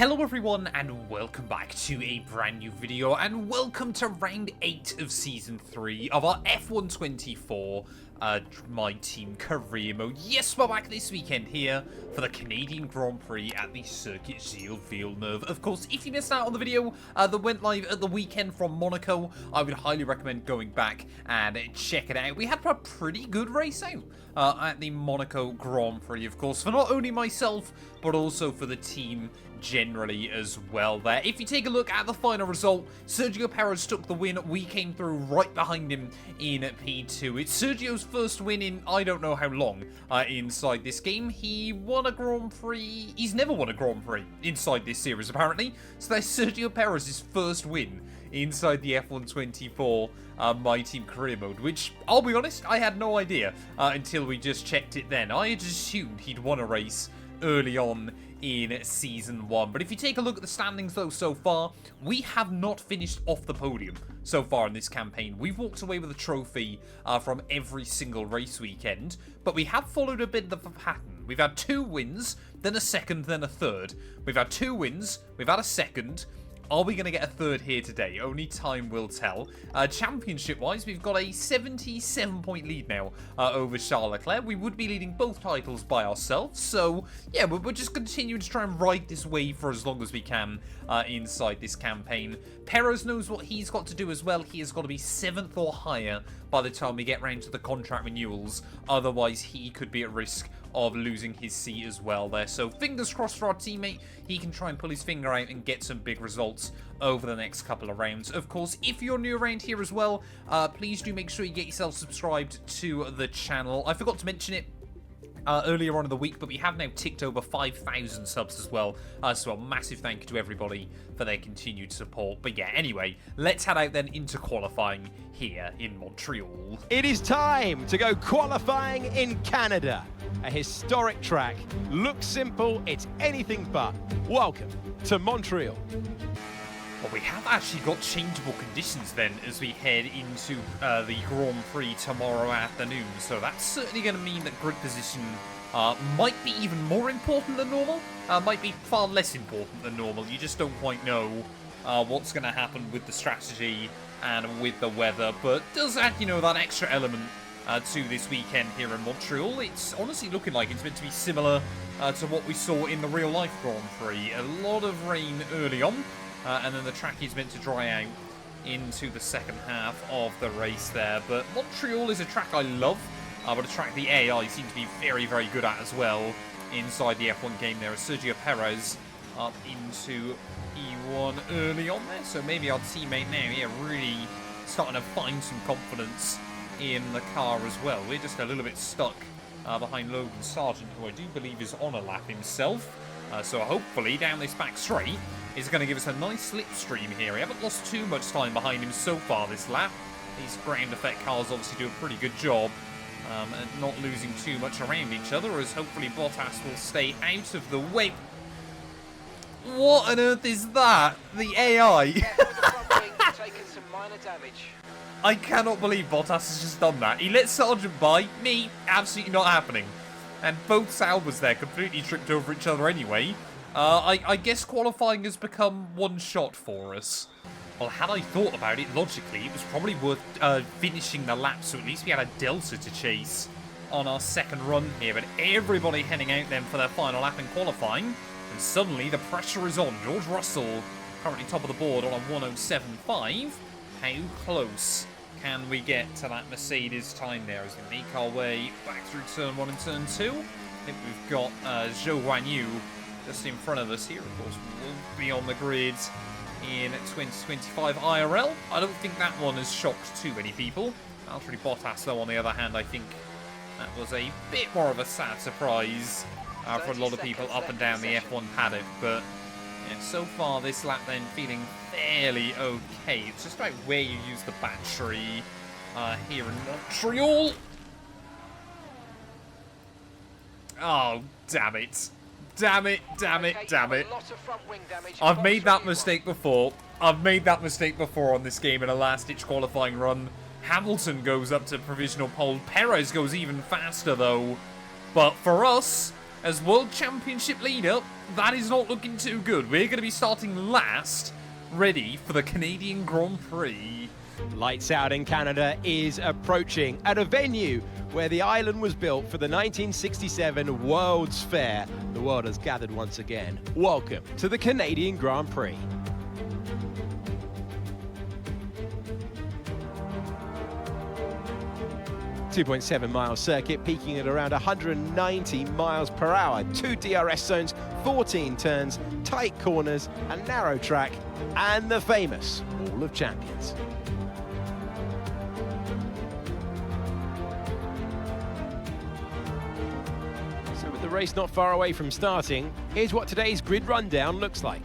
Hello everyone and welcome back to a brand new video and welcome to round 8 of season 3 of our F124 My Team career mode. Yes, we're back this weekend here for the Canadian Grand Prix at the Circuit Gilles Villeneuve. Of course, if you missed out on the video that went live at the weekend from Monaco, I would highly recommend going back and check it out. We had a pretty good race out at the Monaco Grand Prix, of course, for not only myself, but also for the team generally as well there. If you take a look at the final result, Sergio Perez took the win. We came through right behind him in P2. It's Sergio's first win in I don't know how long inside this game. He won a Grand Prix. He's never won a Grand Prix inside this series, apparently. So that's Sergio Perez's first win inside the F124 My Team career mode, which, I'll be honest, I had no idea until we just checked it then. I had assumed he'd won a race early on in season 1. But if you take a look at the standings though so far, we have not finished off the podium so far in this campaign. We've walked away with a trophy from every single race weekend, but we have followed a bit of a pattern. We've had 2 wins, then a second, then a third. We've had 2 wins, we've had a second. Are we going to get a third here today? Only time will tell. Championship-wise, we've got a 77-point lead now over Charles Leclerc. We would be leading both titles by ourselves. So, yeah, we're just continuing to try and ride this wave for as long as we can inside this campaign. Perez knows what he's got to do as well. He has got to be 7th or higher by the time we get round to the contract renewals. Otherwise, he could be at risk of losing his seat as well there. So fingers crossed for our teammate. He can try and pull his finger out and get some big results over the next couple of rounds. Of course, if you're new around here as well, please do make sure you get yourself subscribed to the channel. I forgot to mention it earlier on in the week, but we have now ticked over 5,000 subs as well. So a massive thank you to everybody for their continued support. But yeah, anyway, let's head out then into qualifying here in Montreal. It is time to go qualifying in Canada. A historic track. Looks simple, it's anything but. Welcome to Montreal. Well, we have actually got changeable conditions then as we head into the Grand Prix tomorrow afternoon. So that's certainly going to mean that grid position might be even more important than normal. Might be far less important than normal. You just don't quite know what's going to happen with the strategy and with the weather. But does add, you know, that extra element to this weekend here in Montreal. It's honestly looking like it's meant to be similar to what we saw in the real-life Grand Prix. A lot of rain early on. And then the track is meant to dry out into the second half of the race there. But Montreal is a track I love, but a track the AI seem to be very, very good at as well inside the F1 game there. Sergio Perez up into E1 early on there. So maybe our teammate now, yeah, really starting to find some confidence in the car as well. We're just a little bit stuck behind Logan Sargent, who I do believe is on a lap himself. So hopefully down this back straight is going to give us a nice slipstream here. We haven't lost too much time behind him so far this lap. These ground effect cars obviously do a pretty good job at not losing too much around each other, as hopefully Bottas will stay out of the way. What on earth is that? The AI. I cannot believe Bottas has just done that. He let Sargent by. Me, absolutely not happening. And both Saubers there completely tripped over each other anyway. I guess qualifying has become one shot for us. Well, had I thought about it logically, it was probably worth finishing the lap, so at least we had a delta to chase on our second run here. But everybody heading out then for their final lap in qualifying. And suddenly the pressure is on. George Russell currently top of the board on a 107.5. How close can we get to that Mercedes time there as we make our way back through turn 1 and turn 2? I think we've got Zhou Guanyu just in front of us here. Of course, we will be on the grid in 2025 IRL. I don't think that one has shocked too many people. Valtteri Bottas, though, on the other hand, I think that was a bit more of a sad surprise for a lot of people up and down the F1 paddock. But yeah, so far this lap then feeling fairly okay. It's just about where you use the battery here in Montreal. Oh, damn it. Damn it, damn it, damn it. I've made that mistake before. I've made that mistake before on this game in a last-ditch qualifying run. Hamilton goes up to provisional pole. Perez goes even faster, though. But for us, as World Championship leader, that is not looking too good. We're going to be starting last, ready for the Canadian Grand Prix. Lights Out in Canada is approaching at a venue where the island was built for the 1967 World's Fair. The world has gathered once again. Welcome to the Canadian Grand Prix. .7-mile circuit peaking at around 190 miles per hour. 2 DRS zones, 14 turns, tight corners, a narrow track, and the famous Wall of Champions. So with the race not far away from starting, here's what today's grid rundown looks like.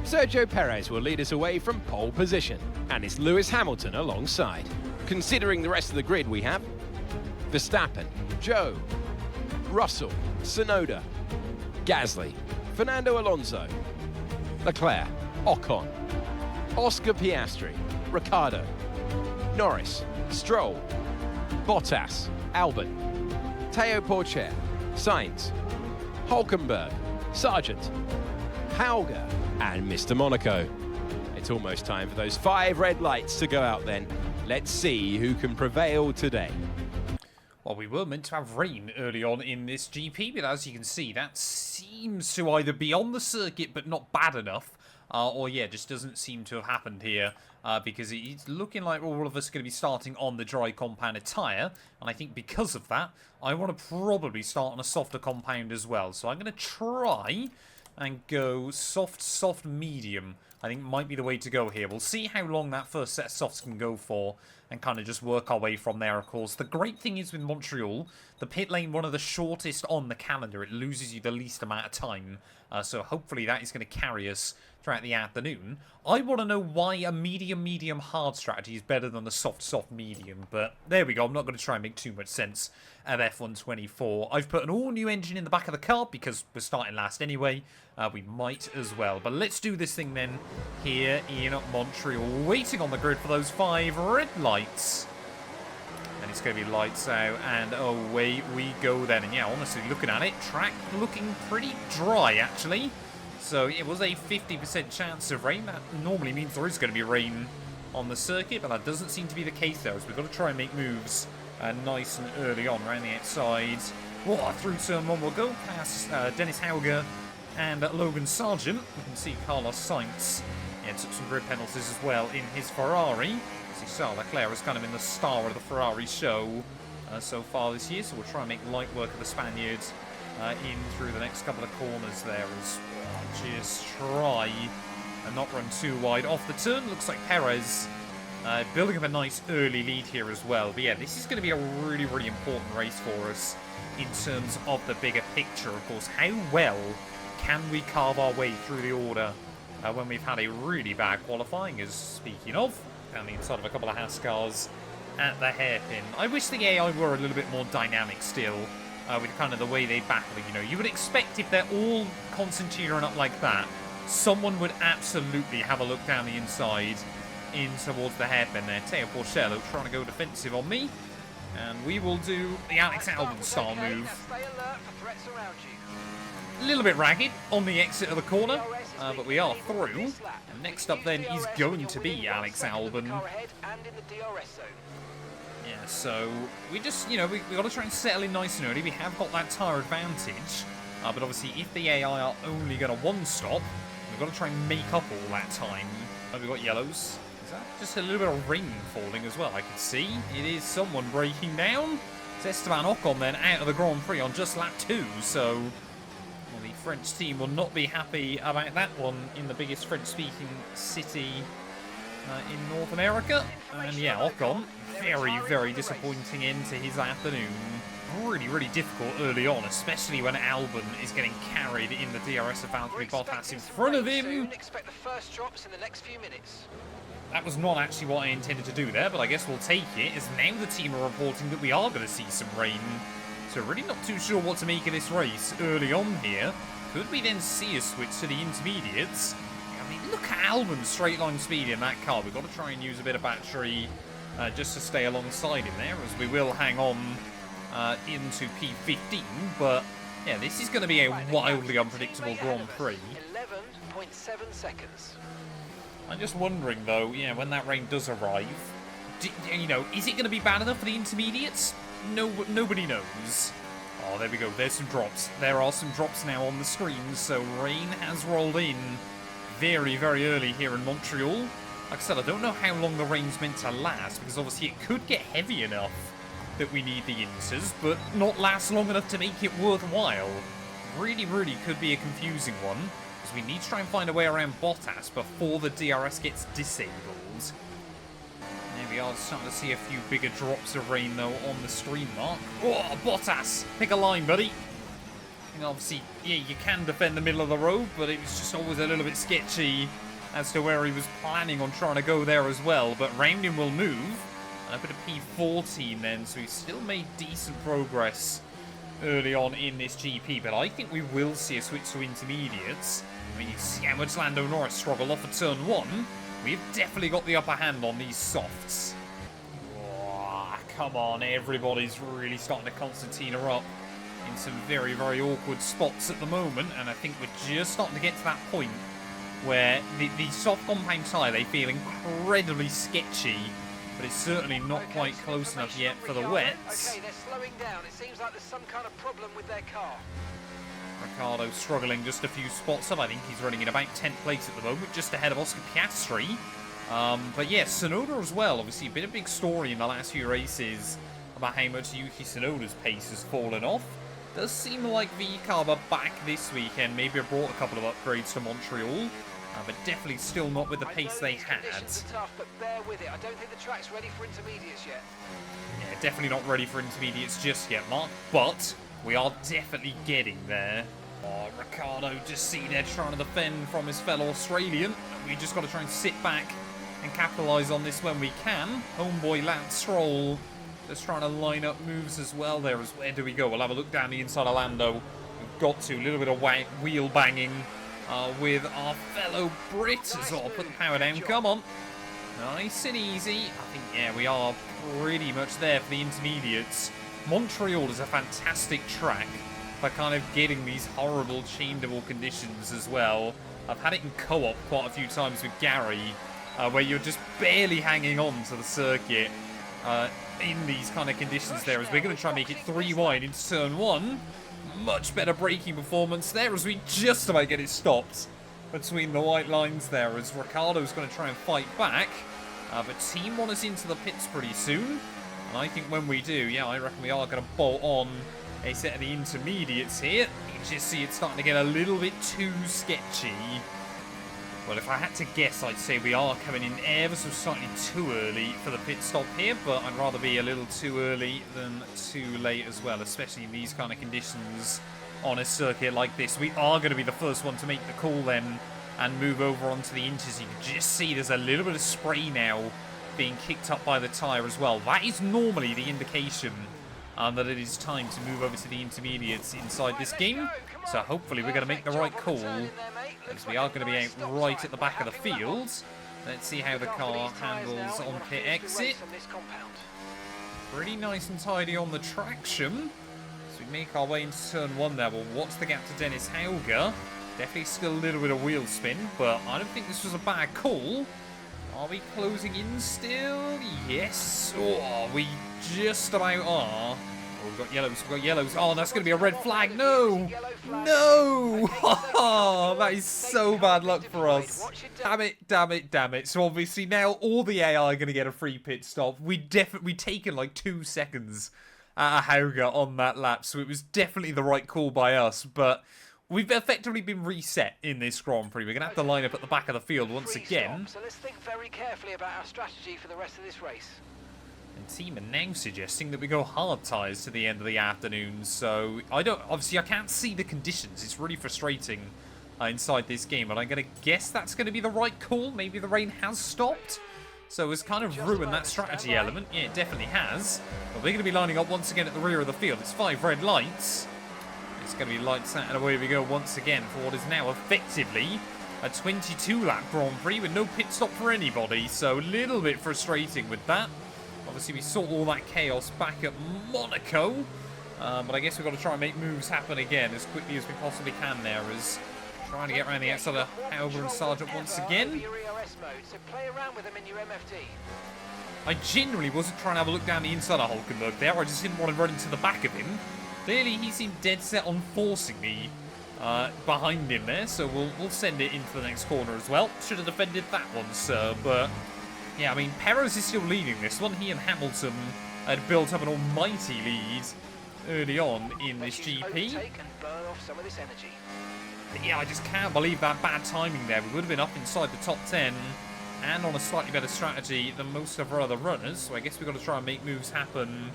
Sergio Perez will lead us away from pole position, and it's Lewis Hamilton alongside. Considering the rest of the grid, we have Verstappen, Joe, Russell, Tsunoda, Gasly, Fernando Alonso, Leclerc, Ocon, Oscar Piastri, Ricciardo, Norris, Stroll, Bottas, Albon, Teo Porcher, Sainz, Hulkenberg, Sargent, Hauger, and Mr. Monaco. It's almost time for those 5 red lights to go out then. Let's see who can prevail today. Well, we were meant to have rain early on in this GP, but as you can see, that seems to either be on the circuit but not bad enough, or yeah, just doesn't seem to have happened here, because it's looking like all of us are going to be starting on the dry compounded tyre, and I think because of that, I want to probably start on a softer compound as well. So I'm going to try and go soft, medium. I think might be the way to go here. We'll see how long that first set of softs can go for and kind of just work our way from there, of course. The great thing is with Montreal, the pit lane, one of the shortest on the calendar. It loses you the least amount of time. So hopefully that is going to carry us throughout the afternoon. I want to know why a medium hard strategy is better than the soft medium. But there we go. I'm not going to try and make too much sense of F124. I've put an all-new engine in the back of the car because we're starting last anyway. We might as well. But let's do this thing then here in Montreal. Waiting on the grid for those 5 red lights. And it's going to be lights out and away we go then. And yeah, honestly, looking at it, track looking pretty dry actually. So it was a 50% chance of rain. That normally means there is going to be rain on the circuit, but that doesn't seem to be the case though. So we've got to try and make moves nice and early on around the outside. Oh, through turn 1 we'll go past Dennis Hauger and Logan Sargent. We can see Carlos Sainz. Yeah, took some grid penalties as well in his Ferrari. See, Charles Leclerc has kind of been the star of the Ferrari show so far this year. So we'll try and make light work of the Spaniards in through the next couple of corners there as well. Just try and not run too wide off the turn. Looks like Perez building up a nice early lead here as well. But yeah, this is going to be a really important race for us in terms of the bigger picture. Of course, how well can we carve our way through the order when we've had a really bad qualifying, as speaking of, down the inside of a couple of Haas cars at the hairpin. I wish the AI were a little bit more dynamic still, with kind of the way they battle. You know, you would expect if they're all concentrating up like that, someone would absolutely have a look down the inside in towards the hairpin there. Teo Porcello trying to go defensive on me, and we will do the Alex Albon style move. A little bit ragged on the exit of the corner, but we are through. And next up then is going to be Alex Albon. Yeah, so we just, you know, we got to try and settle in nice and early. We have got that tyre advantage, but obviously if the AI are only going to one-stop, we've got to try and make up all that time. We've got yellows. Is that just a little bit of rain falling as well? I can see it is someone breaking down. It's Esteban Ocon then out of the Grand Prix on just lap 2, so well, the French team will not be happy about that one in the biggest French-speaking city in North America. And yeah, Ocon, very disappointing end to his afternoon. Really difficult early on, especially when Albon is getting carried in the DRS of Valtteri Bottas in front of him. Expect the first drops in the next few minutes. That was not actually what I intended to do there, but I guess we'll take it, as now the team are reporting that we are going to see some rain. So really not too sure what to make of this race early on here. Could we then see a switch to the intermediates? I mean, look at Albon's straight line speed in that car. We've got to try and use a bit of battery just to stay alongside him there, as we will hang on into P15, but Yeah, this is going to be a wildly unpredictable Grand Prix. 11.7 seconds. I'm just wondering, though, yeah, when that rain does arrive, you know, is it going to be bad enough for the intermediates? No, nobody knows. Oh, there we go. There's some drops. There are some drops now on the screen, so rain has rolled in very, very early here in Montreal. Like I said, I don't know how long the rain's meant to last, because obviously it could get heavy enough that we need the inters, but not last long enough to make it worthwhile. Really, really could be a confusing one, because we need to try and find a way around Bottas before the DRS gets disabled. There we are, starting to see a few bigger drops of rain, though, on the screen, Mark. Oh, Bottas! Pick a line, buddy. And obviously, yeah, you can defend the middle of the road, but it was just always a little bit sketchy as to where he was planning on trying to go there as well. But round him will move. And a bit of P14 then, so he's still made decent progress early on in this GP. But I think we will see a switch to intermediates. I mean, you see how much Lando Norris struggled off at turn 1. We've definitely got the upper hand on these softs. Oh, come on, everybody's really starting to concertina up in some very, very awkward spots at the moment. And I think we're just starting to get to that point where the soft compound tyre, they feel incredibly sketchy. But it's certainly not quite close enough yet for the wets. Okay, they're slowing down. It seems like there's some kind of problem with their car. Ricciardo struggling just a few spots up. I think he's running in about 10th place at the moment, just ahead of Oscar Piastri. But yeah, Tsunoda as well. Obviously, been a big story in the last few races about how much Yuki Tsunoda's pace has fallen off. Does seem like VCARB are back this weekend. Maybe have brought a couple of upgrades to Montreal. But definitely still not with the pace they had. Conditions are tough, but bear with it. I don't think the track's ready for intermediates yet. Yeah, definitely not ready for intermediates just yet, Mark. But we are definitely getting there. Oh, Ricciardo, just see there trying to defend from his fellow Australian. We just got to try and sit back and capitalise on this when we can. Homeboy Lance Stroll just trying to line up moves as well there. Where do we go? We'll have a look down the inside of Lando. We've got to. A little bit of wheel banging with our fellow Brit as well. Put the power down. Come on. Nice and easy. I think, yeah, we are pretty much there for the intermediates. Montreal is a fantastic track for kind of getting these horrible changeable conditions as well. I've had it in co-op quite a few times with Gary, where you're just barely hanging on to the circuit in these kind of conditions there, as we're going to try and make it 3 wide into turn 1. Much better braking performance there as we just about get it stopped between the white lines there, as Ricciardo's going to try and fight back. But team want us into the pits pretty soon. And I think when we do, yeah, I reckon we are going to bolt on a set of the intermediates here. You can just see it's starting to get a little bit too sketchy. Well, if I had to guess, I'd say we are coming in ever so slightly too early for the pit stop here, but I'd rather be a little too early than too late as well, especially in these kind of conditions on a circuit like this. We are going to be the first one to make the call then and move over onto the inters. You can just see there's a little bit of spray now being kicked up by the tyre as well. That is normally the indication that it is time to move over to the intermediates inside this game. So hopefully we're going to make the right call, as we are going to be out right at the back of the field. Let's see how the car handles on pit exit. Pretty nice and tidy on the traction. So we make our way into turn 1 there. Well, what's the gap to Dennis Hauger? Definitely still a little bit of wheel spin, but I don't think this was a bad call. Are we closing in still? Yes. Oh, we just about are. Oh, we've got yellows. We've got yellows. Oh, that's going to be a red flag. No. No. Oh, that is so bad luck for us. Damn it, damn it, damn it. So obviously now all the AI are going to get a free pit stop. We taken like 2 seconds at Hauger on that lap, so it was definitely the right call by us, but we've effectively been reset in this Grand Prix. We're going to have to line up at the back of the field once again. So let's think very carefully about our strategy for the rest of this race. And team are now suggesting that we go hard tyres to the end of the afternoon. So obviously I can't see the conditions. It's really frustrating inside this game, but I'm going to guess that's going to be the right call. Maybe the rain has stopped, so it's kind of ruined that strategy element. Yeah, it definitely has. But we're going to be lining up once again at the rear of the field. It's 5 red lights. It's going to be lights out and away we go once again for what is now effectively a 22-lap Grand Prix with no pit stop for anybody. So a little bit frustrating with that. Obviously, we saw all that chaos back at Monaco. But I guess we've got to try and make moves happen again as quickly as we possibly can there, as trying to get around the outside of Hauber and Sargent once again. I genuinely wasn't trying to have a look down the inside of Hulkenberg there. I just didn't want to run into the back of him. Clearly, he seemed dead set on forcing me behind him there, so we'll send it into the next corner as well. Should have defended that one, sir, but yeah, I mean, Perez is still leading this one. He and Hamilton had built up an almighty lead early on in this GP. But yeah, I just can't believe that bad timing there. We would have been up inside the top 10 and on a slightly better strategy than most of our other runners, so I guess we've got to try and make moves happen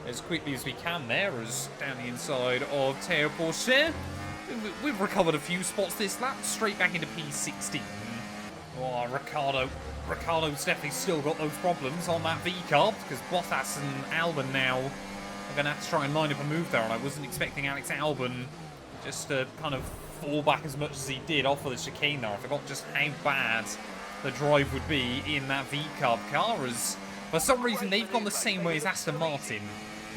as quickly as we can there, as down the inside of Théo Pourchaire. We've recovered a few spots this lap, straight back into P16. Oh, Ricardo's definitely still got those problems on that V-carb, because Bottas and Albon now are going to have to try and line up a move there, and I wasn't expecting Alex Albon just to kind of fall back as much as he did off of the chicane there. I forgot just how bad the drive would be in that V-carb car, as for some reason they've gone the same way as Aston Martin.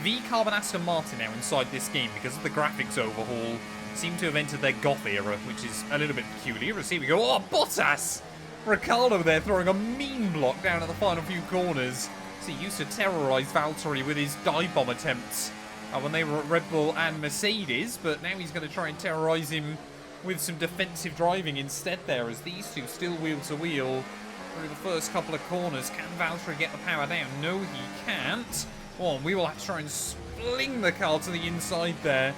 V-carb and Aston Martin now inside this game, because of the graphics overhaul, seem to have entered their goth era, which is a little bit peculiar. As here we go, oh, Bottas! Ricardo there throwing a mean block down at the final few corners. So he used to terrorise Valtteri with his dive bomb attempts when they were at Red Bull and Mercedes, but now he's going to try and terrorise him with some defensive driving instead there, as these two still wheel to wheel through the first couple of corners. Can Valtteri get the power down? No, he can't. Oh, and we will have to try and spling the car to the inside there.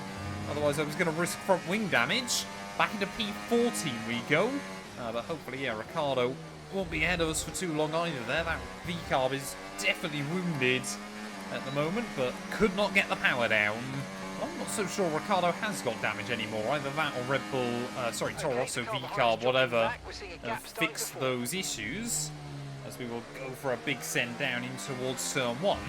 Otherwise, I was going to risk front wing damage. Back into P14 we go. But hopefully, yeah, Ricardo won't be ahead of us for too long either there. That V-carb is definitely wounded at the moment, but could not get the power down. I'm not so sure Ricardo has got damage anymore. Either that or Red Bull, Toro Rosso V-carb, whatever, have fixed those issues. As we will go for a big send down in towards turn 1.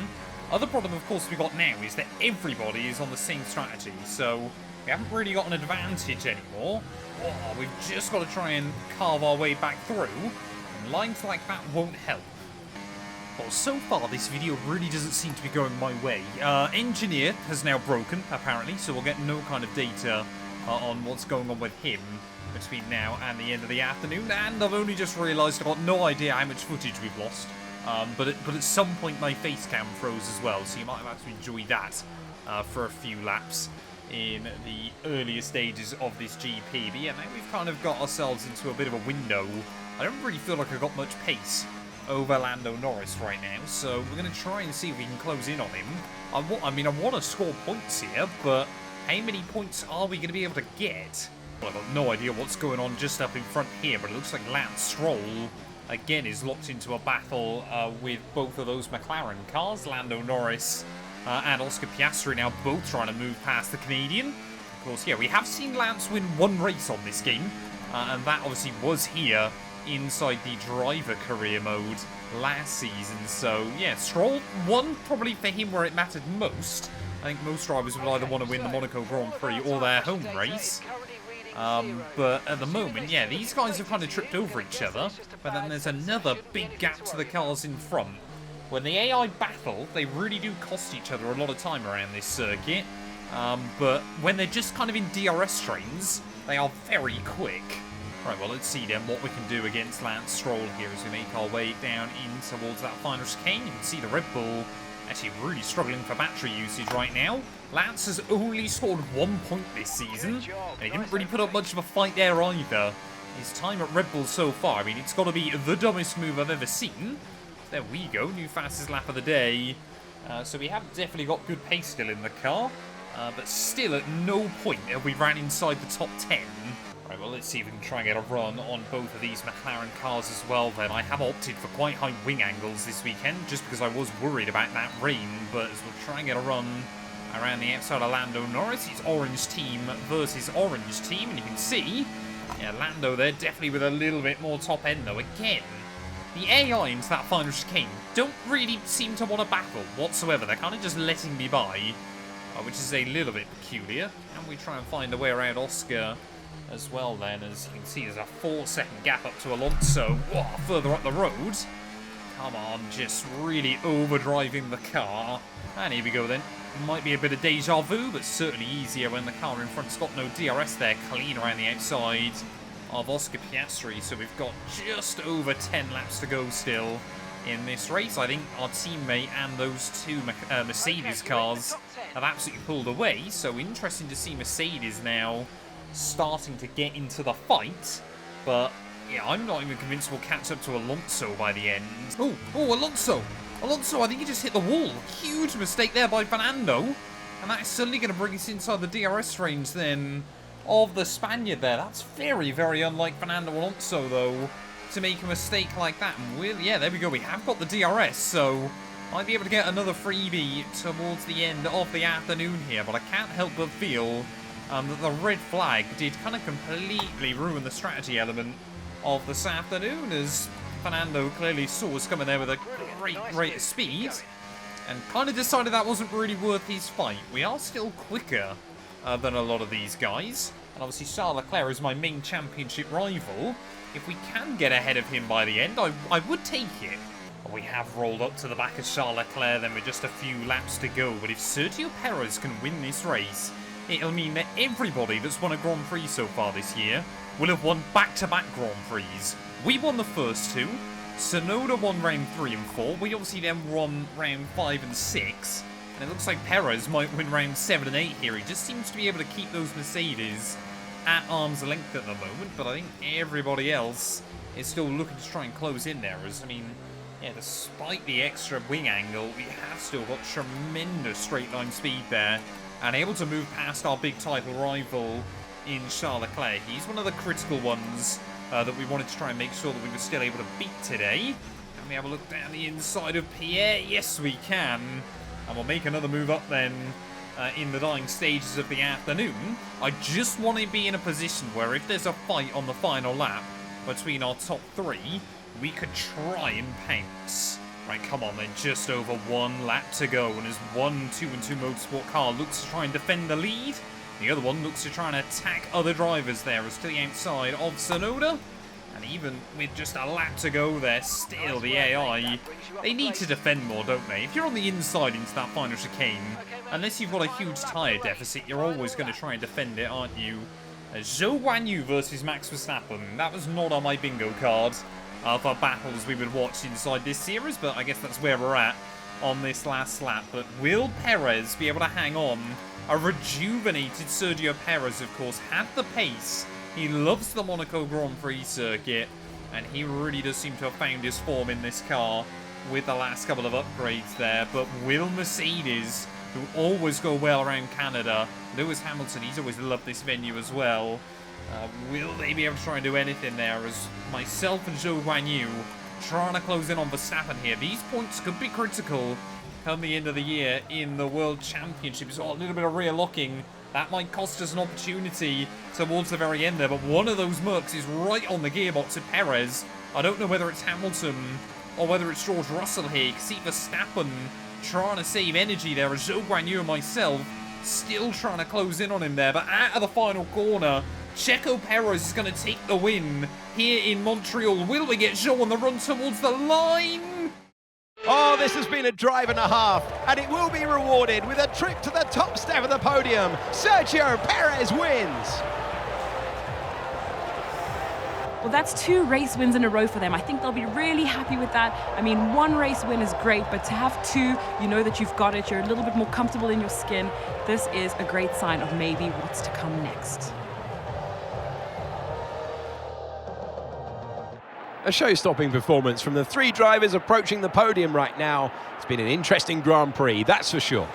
Other problem, of course, we've got now is that everybody is on the same strategy, so we haven't really got an advantage anymore. Oh, we've just got to try and carve our way back through, and lines like that won't help. Well, so far this video really doesn't seem to be going my way. Engineer has now broken, apparently, so we'll get no kind of data on what's going on with him between now and the end of the afternoon, and I've only just realised I've got no idea how much footage we've lost. But at some point my face cam froze as well, so you might have to enjoy that for a few laps in the earlier stages of this GP. But yeah, now we've kind of got ourselves into a bit of a window. I don't really feel like I've got much pace over Lando Norris right now, so we're going to try and see if we can close in on him. I want to score points here, but how many points are we going to be able to get? Well, I've got no idea what's going on just up in front here, but it looks like Lance Stroll again is locked into a battle with both of those McLaren cars. Lando Norris and Oscar Piastri now both trying to move past the Canadian. Of course, yeah, we have seen Lance win one race on this game, and that obviously was here inside the driver career mode last season. So yeah, Stroll won probably for him where it mattered most. I think most drivers would either want to win the Monaco Grand Prix or their home race. But at the moment, yeah, these guys have kind of tripped over each other. But then there's another big gap to the cars in front. When the AI battle, they really do cost each other a lot of time around this circuit. But when they're just kind of in DRS trains, they are very quick. Right, well, let's see then what we can do against Lance Stroll here as we make our way down in towards that final chicane. You can see the Red Bull actually really struggling for battery usage right now. Lance has only scored 1 point this season, and he didn't really put up much of a fight there either. His time at Red Bull so far, I mean, it's got to be the dumbest move I've ever seen. There we go, new fastest lap of the day. So we have definitely got good pace still in the car, but still at no point have we ran inside the top 10. Right, well, let's see if we can try and get a run on both of these McLaren cars as well then. I have opted for quite high wing angles this weekend, just because I was worried about that rain, but as we'll try and get a run around the outside of Lando Norris. It's orange team versus orange team, and you can see, yeah, Lando there definitely with a little bit more top end though. Again, the AI into that final chicane don't really seem to want to battle whatsoever. They're kind of just letting me by, which is a little bit peculiar. And we try and find a way around Oscar as well then, as you can see there's a 4-second gap up to Alonso. Whoa, further up the road. Come on, just really overdriving the car. And here we go then. Might be a bit of deja vu, but certainly easier when the car in front's got no DRS there, clean around the outside of Oscar Piastri. So we've got just over 10 laps to go still in this race. I think our teammate and those two Mercedes cars have absolutely pulled away. So interesting to see Mercedes now starting to get into the fight. But yeah, I'm not even convinced we'll catch up to Alonso by the end. Oh, Alonso! Alonso, I think he just hit the wall. Huge mistake there by Fernando. And that is certainly going to bring us inside the DRS range then of the Spaniard there. That's very, very unlike Fernando Alonso, though, to make a mistake like that. And yeah, there we go. We have got the DRS, so might be able to get another freebie towards the end of the afternoon here. But I can't help but feel that the red flag did kind of completely ruin the strategy element of this afternoon, as Fernando clearly saw us coming there with a great rate of speed and kind of decided that wasn't really worth his fight. We are still quicker than a lot of these guys, and obviously Charles Leclerc is my main championship rival. If we can get ahead of him by the end, I would take it. But we have rolled up to the back of Charles Leclerc then with just a few laps to go. But if Sergio Perez can win this race, it'll mean that everybody that's won a Grand Prix so far this year will have won back-to-back Grand Prix. We won the first two. Tsunoda won round 3 and 4. We obviously then won round 5 and 6. And it looks like Perez might win round 7 and 8 here. He just seems to be able to keep those Mercedes at arm's length at the moment. But I think everybody else is still looking to try and close in there. As, I mean, yeah, despite the extra wing angle, we have still got tremendous straight line speed there. And able to move past our big title rival in Charles Leclerc. He's one of the critical ones that we wanted to try and make sure that we were still able to beat today. Can we have a look down the inside of Pierre? Yes, we can. And we'll make another move up then in the dying stages of the afternoon. I just want to be in a position where if there's a fight on the final lap between our top 3, we could try and pounce. Right, come on then, just over 1 lap to go. And as one 2-2 Motorsport car looks to try and defend the lead, the other one looks to try and attack other drivers there as to the outside of Tsunoda. And even with just a lap to go there, still the AI, they need to defend more, don't they? If you're on the inside into that final chicane, unless you've got a huge tyre deficit, you're always going to try and defend it, aren't you? Zhou Guanyu versus Max Verstappen. That was not on my bingo card for battles we would watch inside this series, but I guess that's where we're at on this last lap. But will Perez be able to hang on? A rejuvenated Sergio Perez, of course, had the pace. He loves the Monaco Grand Prix circuit, and he really does seem to have found his form in this car with the last couple of upgrades there. But will Mercedes, who always go well around Canada, Lewis Hamilton, he's always loved this venue as well, will they be able to try and do anything there, as myself and Zhou Guanyu trying to close in on Verstappen here? These points could be critical come the end of the year in the World Championship. It's got a little bit of rear locking. That might cost us an opportunity towards the very end there, but one of those Mercs is right on the gearbox of Perez. I don't know whether it's Hamilton or whether it's George Russell here. You can see Verstappen trying to save energy there, as Zhou Guanyu and myself still trying to close in on him there. But out of the final corner, Checo Perez is going to take the win here in Montreal. Will we get Zhou on the run towards the line? Oh, this has been a drive and a half, and it will be rewarded with a trip to the top step of the podium. Sergio Perez wins. Well, that's 2 race wins in a row for them. I think they'll be really happy with that. I mean, 1 race win is great, but to have 2, you know that you've got it. You're a little bit more comfortable in your skin. This is a great sign of maybe what's to come next. A show-stopping performance from the 3 drivers approaching the podium right now. It's been an interesting Grand Prix, that's for sure.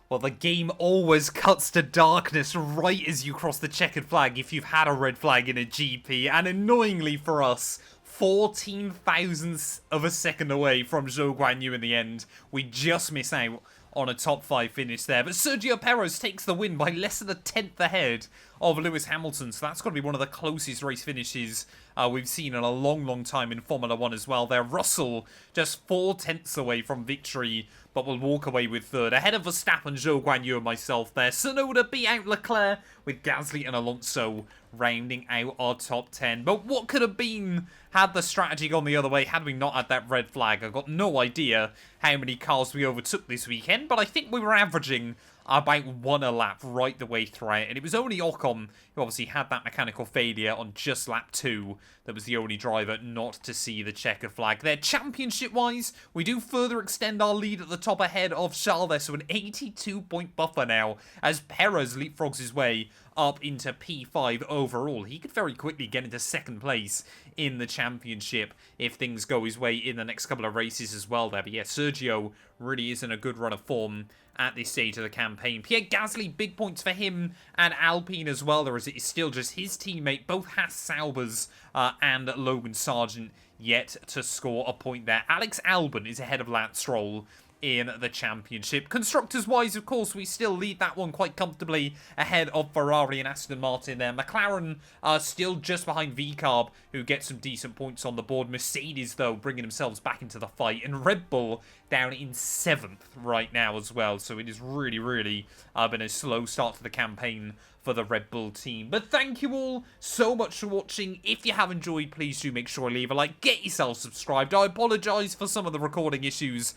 Well, the game always cuts to darkness right as you cross the checkered flag if you've had a red flag in a GP, and annoyingly for us, 14 thousandths of a second away from Zhou Guanyu in the end. We just miss out on a top 5 finish there. But Sergio Perez takes the win by less than a tenth ahead of Lewis Hamilton. So that's got to be one of the closest race finishes we've seen in a long, long time in Formula 1 as well. There, Russell just 4 tenths away from victory, but will walk away with third. Ahead of Verstappen, Zhou Guanyu and myself there. Tsunoda beat out Leclerc with Gasly and Alonso rounding out our top 10. But what could have been had the strategy gone the other way, had we not had that red flag? I've got no idea how many cars we overtook this weekend, but I think we were averaging about 1 a lap right the way throughout, and it was only Ocon who obviously had that mechanical failure on just lap 2 that was the only driver not to see the checkered flag there. Championship-wise, we do further extend our lead at the top ahead of Charles there, so an 82-point buffer now as Perez leapfrogs his way up into P5 overall. He could very quickly get into second place in the championship if things go his way in the next couple of races as well there. But yeah, Sergio really is in a good run of form at this stage of the campaign. Pierre Gasly, big points for him and Alpine as well. There is still just his teammate, both Haas Saubers and Logan Sargent yet to score a point there. Alex Albon is ahead of Lance Stroll in the championship. Constructors-wise, of course, we still lead that one quite comfortably ahead of Ferrari and Aston Martin there. McLaren are still just behind VCarb, who get some decent points on the board. Mercedes, though, bringing themselves back into the fight. And Red Bull down in 7th right now as well. So it has really, really been a slow start to the campaign for the Red Bull team. But thank you all so much for watching. If you have enjoyed, please do make sure to leave a like. Get yourself subscribed. I apologise for some of the recording issues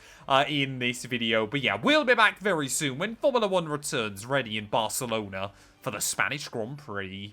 in this video. But yeah, we'll be back very soon when Formula 1 returns ready in Barcelona for the Spanish Grand Prix.